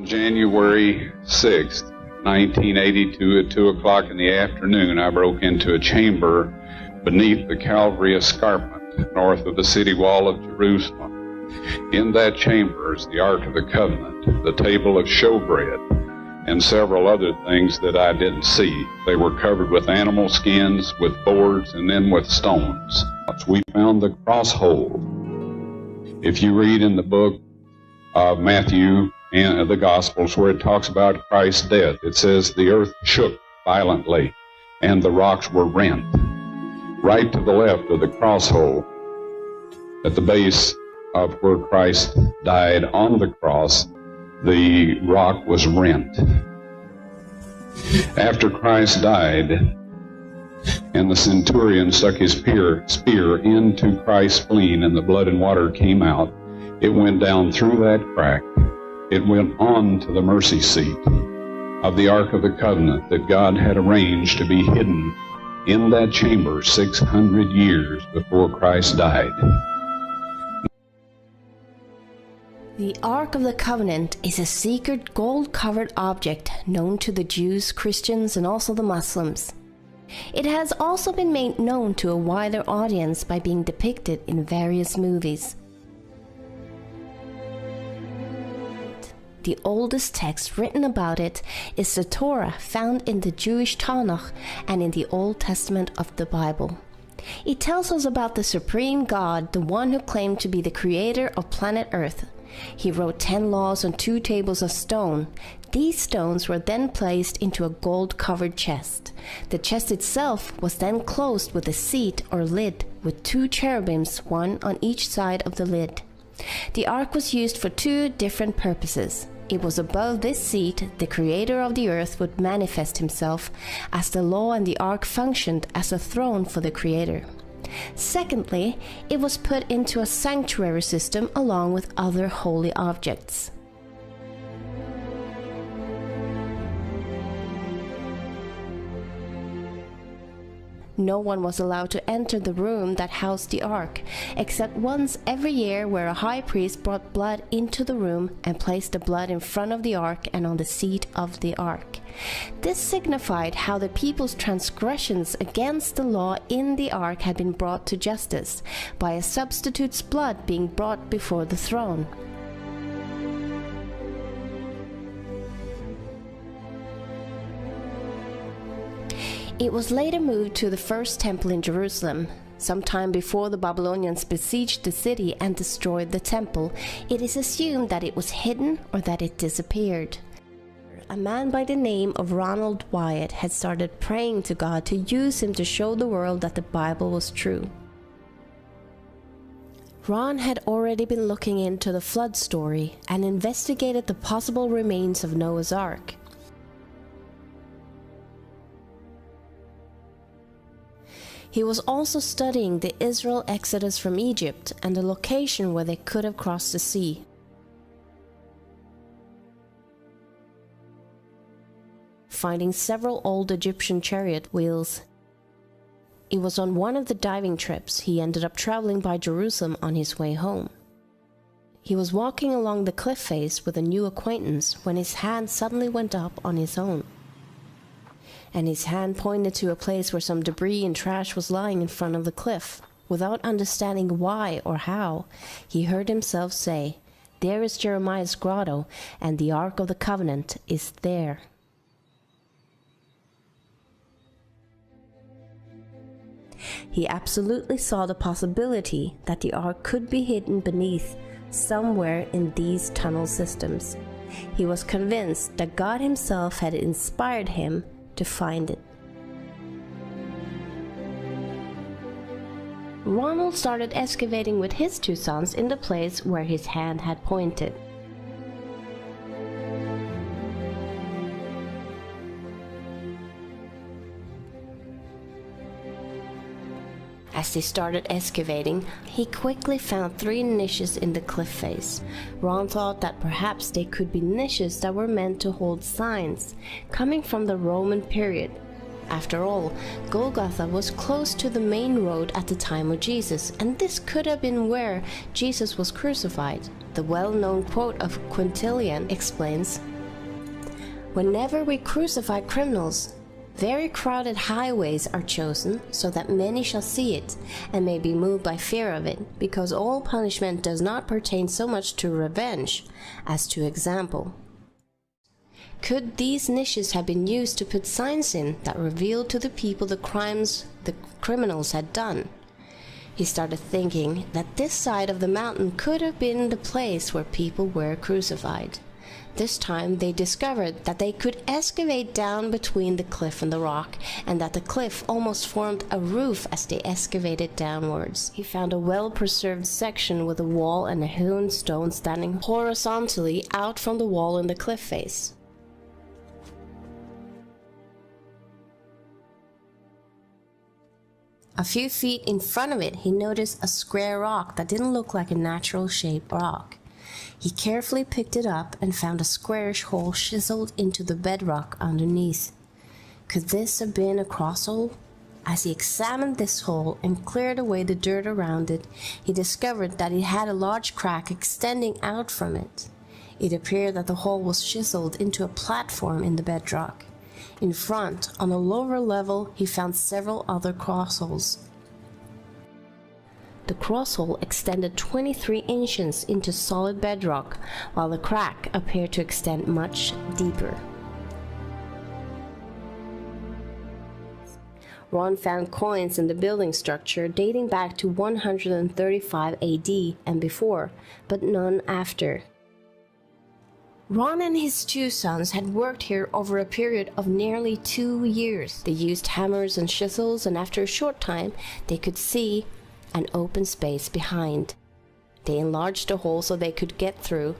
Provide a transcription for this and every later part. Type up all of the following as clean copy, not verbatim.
January 6th, 1982 at 2 o'clock in the afternoon, I broke into a chamber beneath the Calvary escarpment north of the city wall of Jerusalem. In that chamber is the Ark of the Covenant, the table of showbread, and several other things that I didn't see. They were covered with animal skins, with boards, and then with stones. We found the cross hole. If you read in the book of Matthew and the Gospels where it talks about Christ's death, it says the earth shook violently and the rocks were rent. Right to the left of the cross hole, at the base of where Christ died on the cross, the rock was rent. After Christ died and the centurion stuck his spear into Christ's spleen and the blood and water came out, it went down through that crack. It went on to the mercy seat of the Ark of the Covenant that God had arranged to be hidden in that chamber 600 years before Christ died. The Ark of the Covenant is a secret gold-covered object known to the Jews, Christians, and also the Muslims. It has also been made known to a wider audience by being depicted in various movies. The oldest text written about it is the Torah, found in the Jewish Tanakh and in the Old Testament of the Bible. It tells us about the supreme God, the one who claimed to be the creator of planet Earth. He wrote 10 laws on 2 tables of stone. These stones were then placed into a gold-covered chest. The chest itself was then closed with a seat or lid with 2 cherubims, one on each side of the lid. The ark was used for 2 different purposes. It was above this seat the creator of the earth would manifest himself, as the law and the ark functioned as a throne for the creator. Secondly, it was put into a sanctuary system along with other holy objects. No one was allowed to enter the room that housed the ark, except once every year, where a high priest brought blood into the room and placed the blood in front of the ark and on the seat of the ark. This signified how the people's transgressions against the law in the ark had been brought to justice, by a substitute's blood being brought before the throne. It was later moved to the first temple in Jerusalem. Sometime before the Babylonians besieged the city and destroyed the temple, it is assumed that it was hidden or that it disappeared. A man by the name of Ron Wyatt had started praying to God to use him to show the world that the Bible was true. Ron had already been looking into the flood story and investigated the possible remains of Noah's Ark. He was also studying the Israel exodus from Egypt and the location where they could have crossed the sea. Finding several old Egyptian chariot wheels. It was on one of the diving trips he ended up traveling by Jerusalem on his way home. He was walking along the cliff face with a new acquaintance when his hand suddenly went up on his own. And his hand pointed to a place where some debris and trash was lying in front of the cliff. Without understanding why or how, he heard himself say, "There is Jeremiah's grotto, and the Ark of the Covenant is there." He absolutely saw the possibility that the Ark could be hidden beneath, somewhere in these tunnel systems. He was convinced that God himself had inspired him to find it. Ronald started excavating with his 2 sons in the place where his hand had pointed. As they started excavating, he quickly found 3 niches in the cliff face. Ron thought that perhaps they could be niches that were meant to hold signs, coming from the Roman period. After all, Golgotha was close to the main road at the time of Jesus, and this could have been where Jesus was crucified. The well-known quote of Quintilian explains, Whenever we crucify criminals, very crowded highways are chosen so that many shall see it and may be moved by fear of it, because all punishment does not pertain so much to revenge as to example. Could these niches have been used to put signs in that revealed to the people the crimes the criminals had done? He started thinking that this side of the mountain could have been the place where people were crucified. This time they discovered that they could excavate down between the cliff and the rock, and that the cliff almost formed a roof as they excavated downwards. He found a well-preserved section with a wall and a hewn stone standing horizontally out from the wall in the cliff face. A few feet in front of it, he noticed a square rock that didn't look like a natural shaped rock. He carefully picked it up and found a squarish hole chiseled into the bedrock underneath. Could this have been a cross hole? As he examined this hole and cleared away the dirt around it, he discovered that it had a large crack extending out from it. It appeared that the hole was chiseled into a platform in the bedrock. In front, on a lower level, he found several other cross holes. The cross hole extended 23 inches into solid bedrock, while the crack appeared to extend much deeper. Ron found coins in the building structure dating back to 135 AD and before, but none after. Ron and his two sons had worked here over a period of nearly 2 years. They used hammers and chisels, and after a short time they could see an open space behind. They enlarged the hole so they could get through.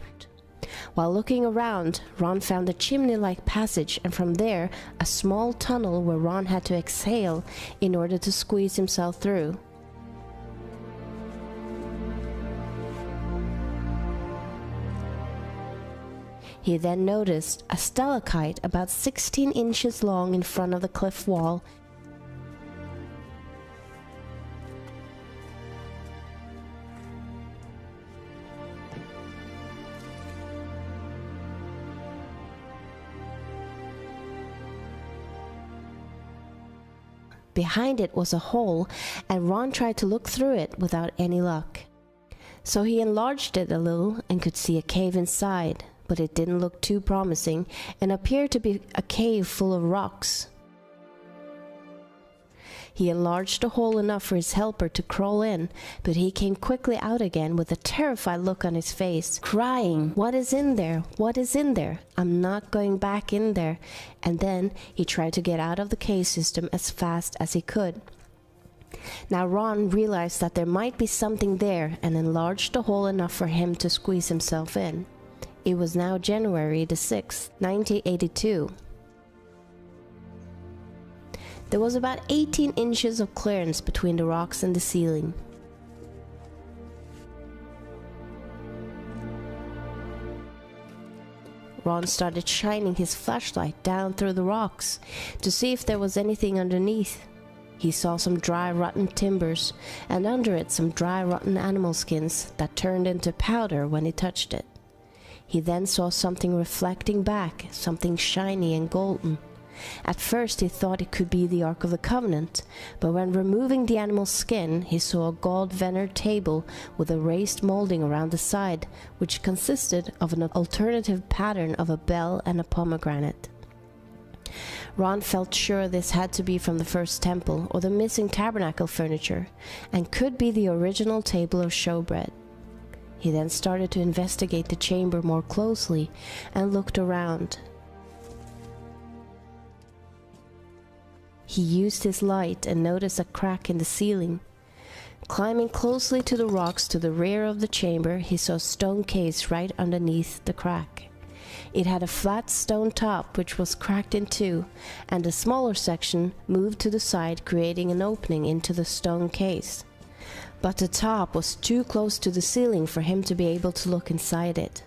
While looking around, Ron found a chimney-like passage, and from there a small tunnel where Ron had to exhale in order to squeeze himself through. He then noticed a stalactite about 16 inches long in front of the cliff wall. Behind it was a hole, and Ron tried to look through it without any luck. So he enlarged it a little and could see a cave inside, but it didn't look too promising and appeared to be a cave full of rocks. He enlarged the hole enough for his helper to crawl in, but he came quickly out again with a terrified look on his face, crying, "What is in there? What is in there? I'm not going back in there." And then he tried to get out of the cave system as fast as he could. Now Ron realized that there might be something there and enlarged the hole enough for him to squeeze himself in. It was now January the 6th, 1982. There was about 18 inches of clearance between the rocks and the ceiling. Ron started shining his flashlight down through the rocks to see if there was anything underneath. He saw some dry rotten timbers, and under it some dry rotten animal skins that turned into powder when he touched it. He then saw something reflecting back, something shiny and golden. At first he thought it could be the Ark of the Covenant, but when removing the animal's skin, he saw a gold veneered table with a raised molding around the side, which consisted of an alternative pattern of a bell and a pomegranate. Ron felt sure this had to be from the first temple, or the missing tabernacle furniture, and could be the original table of showbread. He then started to investigate the chamber more closely and looked around. He used his light and noticed a crack in the ceiling. Climbing closely to the rocks to the rear of the chamber, he saw a stone case right underneath the crack. It had a flat stone top which was cracked in two, and a smaller section moved to the side, creating an opening into the stone case. But the top was too close to the ceiling for him to be able to look inside it.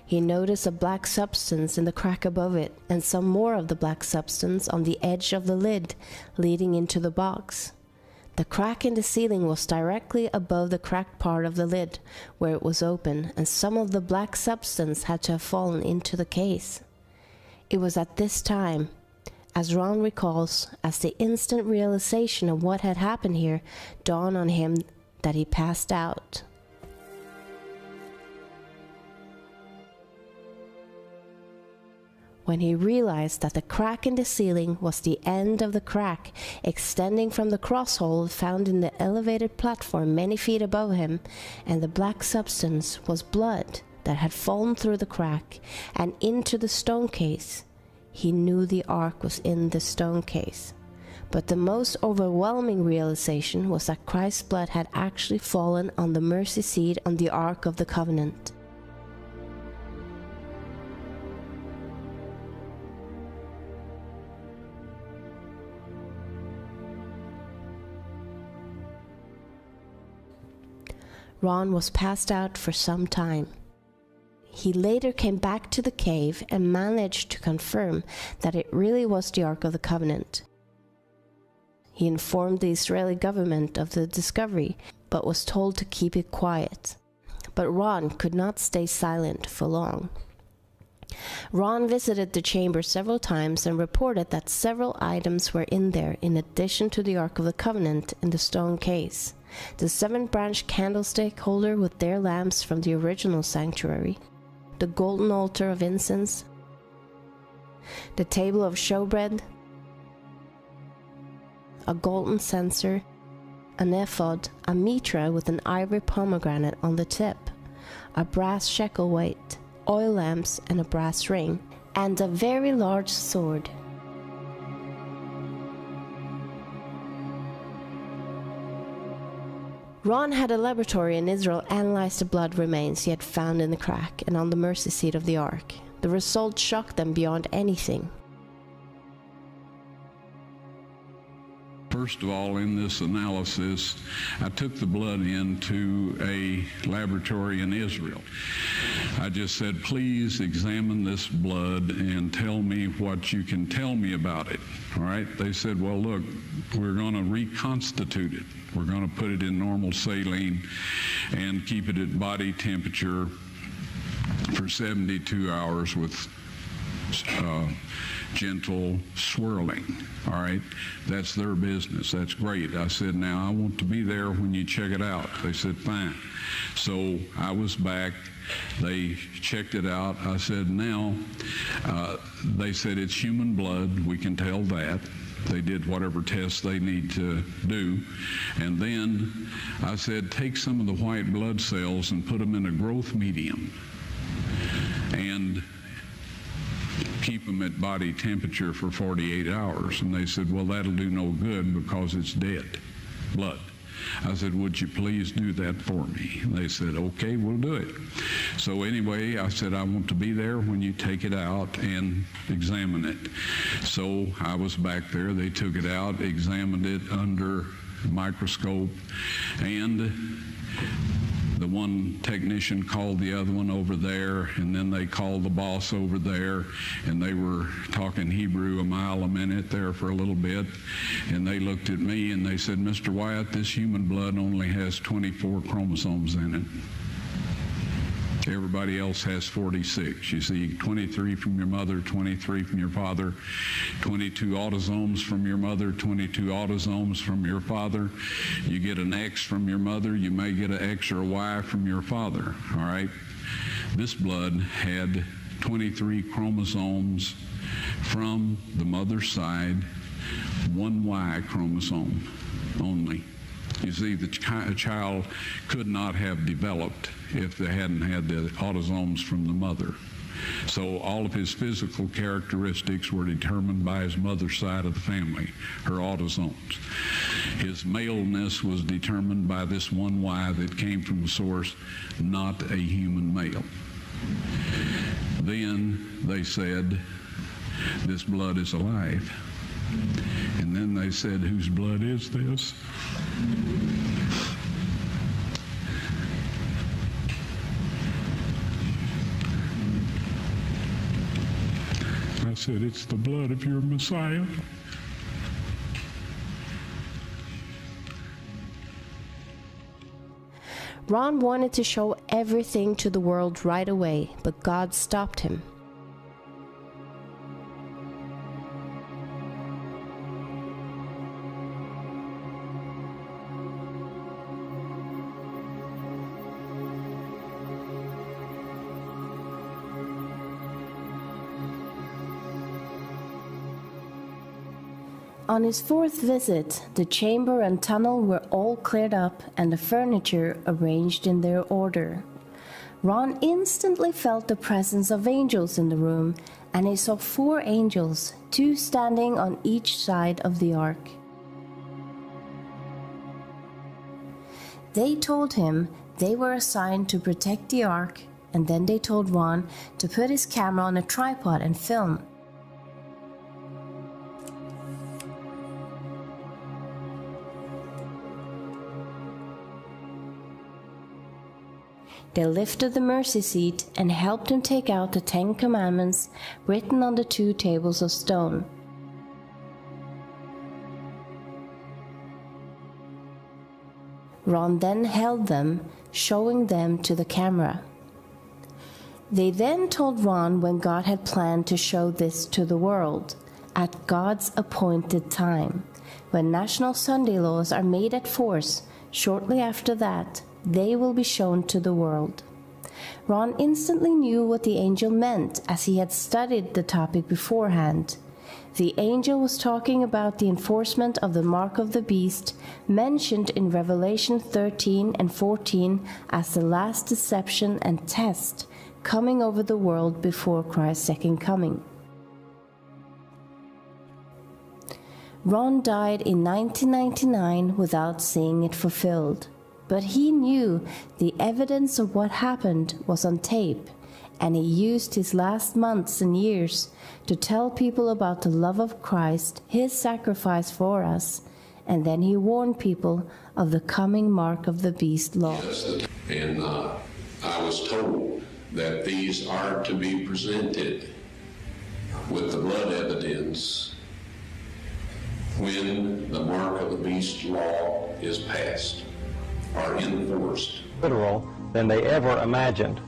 He noticed a black substance in the crack above it, and some more of the black substance on the edge of the lid, leading into the box. The crack in the ceiling was directly above the cracked part of the lid, where it was open, and some of the black substance had to have fallen into the case. It was at this time, as Ron recalls, as the instant realization of what had happened here dawned on him, that he passed out. When he realized that the crack in the ceiling was the end of the crack extending from the crosshole found in the elevated platform many feet above him, and the black substance was blood that had fallen through the crack and into the stone case, he knew the ark was in the stone case. But the most overwhelming realization was that Christ's blood had actually fallen on the mercy seat on the Ark of the Covenant. Ron was passed out for some time. He later came back to the cave and managed to confirm that it really was the Ark of the Covenant. He informed the Israeli government of the discovery, but was told to keep it quiet. But Ron could not stay silent for long. Ron visited the chamber several times and reported that several items were in there in addition to the Ark of the Covenant in the stone case. The 7-branch candlestick holder with their lamps from the original sanctuary, the golden altar of incense, the table of showbread, a golden censer, an ephod, a mitra with an ivory pomegranate on the tip, a brass shekel weight, oil lamps and a brass ring, and a very large sword. Ron had a laboratory in Israel analyze the blood remains he had found in the crack and on the mercy seat of the ark. The result shocked them beyond anything. First of all, in this analysis, I took the blood into a laboratory in Israel. I just said, please examine this blood and tell me what you can tell me about it. All right? They said, well, look, we're going to reconstitute it. We're going to put it in normal saline and keep it at body temperature for 72 hours with gentle swirling. All right, that's their business. That's great. I said, now I want to be there when you check it out. They said, fine. So I was back. They checked it out. I said, now, they said it's human blood. We can tell that. They did whatever tests they need to do. And then I said, take some of the white blood cells and put them in a growth medium and keep them at body temperature for 48 hours. And they said, well, that'll do no good because it's dead blood. I said, would you please do that for me? And they said, okay, we'll do it. So anyway, I said, I want to be there when you take it out and examine it. So I was back there. They took it out, examined it under a microscope, and the one technician called the other one over there, and then they called the boss over there, and they were talking Hebrew a mile a minute there for a little bit, and they looked at me and they said, Mr. Wyatt, this human blood only has 24 chromosomes in it. Everybody else has 46. You see, 23 from your mother, 23 from your father, 22 autosomes from your mother, 22 autosomes from your father. You get an X from your mother, you may get an X or a Y from your father, all right? This blood had 23 chromosomes from the mother's side, one Y chromosome only. You see, the child could not have developed if they hadn't had the autosomes from the mother. So all of his physical characteristics were determined by his mother's side of the family, her autosomes. His maleness was determined by this one Y that came from the source, not a human male. Then they said, this blood is alive. And then they said, whose blood is this? I said, it's the blood of your Messiah. Ron wanted to show everything to the world right away, but God stopped him. On his fourth visit, the chamber and tunnel were all cleared up and the furniture arranged in their order. Ron instantly felt the presence of angels in the room, and he saw 4 angels, 2 standing on each side of the ark. They told him they were assigned to protect the ark, and then they told Ron to put his camera on a tripod and film. They lifted the mercy seat and helped him take out the 10 Commandments written on the 2 tables of stone. Ron then held them, showing them to the camera. They then told Ron when God had planned to show this to the world, at God's appointed time. When national Sunday laws are made at force, shortly after that, they will be shown to the world. Ron instantly knew what the angel meant, as he had studied the topic beforehand. The angel was talking about the enforcement of the mark of the beast, mentioned in Revelation 13 and 14 as the last deception and test coming over the world before Christ's second coming. Ron died in 1999 without seeing it fulfilled. But he knew the evidence of what happened was on tape, and he used his last months and years to tell people about the love of Christ, his sacrifice for us, and then he warned people of the coming mark of the beast law. And I was told that these are to be presented with the blood evidence when the mark of the beast law is passed. Are enforced. Literal than they ever imagined.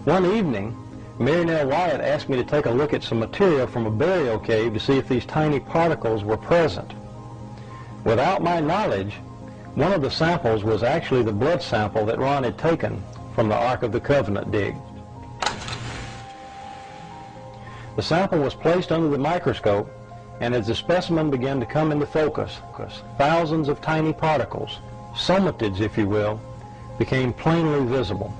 One evening, Ron Wyatt asked me to take a look at some material from a burial cave to see if these tiny particles were present. Without my knowledge, one of the samples was actually the blood sample that Ron had taken from the Ark of the Covenant dig. The sample was placed under the microscope, and as the specimen began to come into focus, thousands of tiny particles, somatids, if you will, became plainly visible.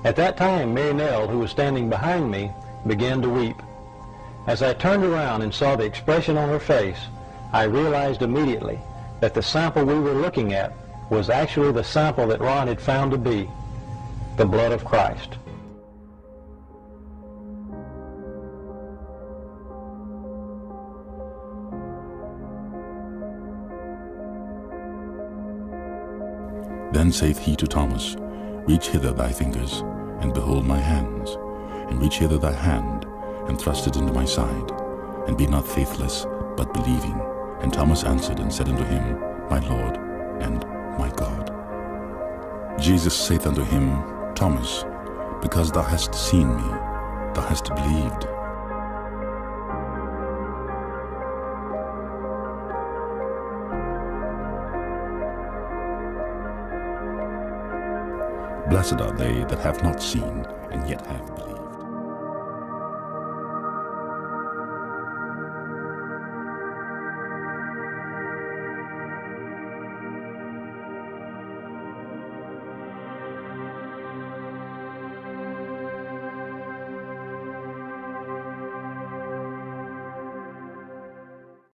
At that time, Ron, who was standing behind me, began to weep. As I turned around and saw the expression on her face, I realized immediately that the sample we were looking at was actually the sample that Ron had found to be the blood of Christ. Then saith he to Thomas, Reach hither thy fingers, and behold my hands, and reach hither thy hand, and thrust it into my side, and be not faithless, but believing. And Thomas answered and said unto him, My Lord and my God. Jesus saith unto him, Thomas, because thou hast seen me, thou hast believed. Blessed are they that have not seen, and yet have believed.